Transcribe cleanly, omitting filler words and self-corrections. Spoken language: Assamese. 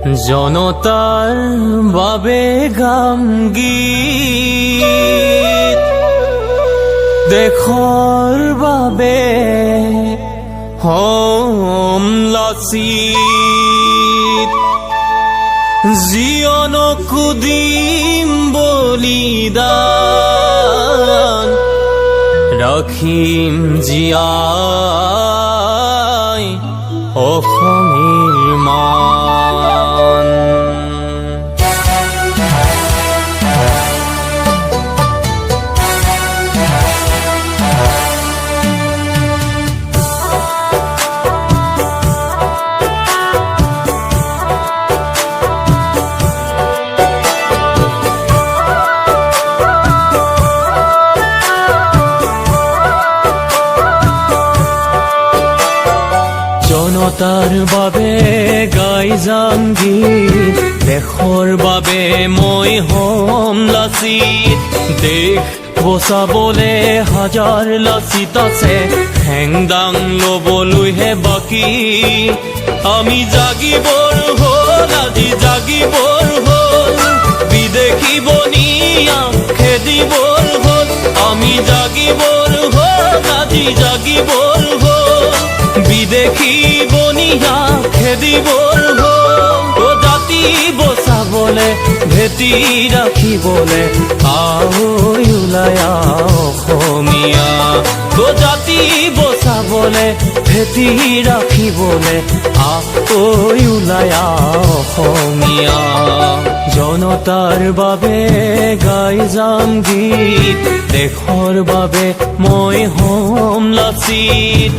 জনতাৰ বাবে গাম গীত, দেশৰ বাবে হম লাচিত, জীৱনকো দিম বলিদান, ৰাখিম জীয়াই অসমীৰ মান। জনতাৰ বাবে গাই যাম গীত, দেশৰ বাবে মই হম লাচিত, দেশ বচাবলে হাজাৰ লাচিত আছে, হেংদাং লবলৈহে বাকী। আমি জাগিবৰ হ'ল, আজি জাগিবৰ হ'ল, বিদেশী বনিয়া খেদিবৰ হ'ল, আমি জাগিবৰ হ'ল, আজি জাগিবৰ হ'ল, বিদেশী বনিয়া খেদিবৰ হ'ল। জাতি বচাবলে ভেটি ৰাখিবলে আহৈ ওলাই অসমীয়া, জাতি বচাবলে ভেটি ৰাখিবলে আহৈ ওলাই অসমীয়া। জনতাৰ বাবে গাই যাম গীত, দেশৰ বাবে মই হম লাচিত।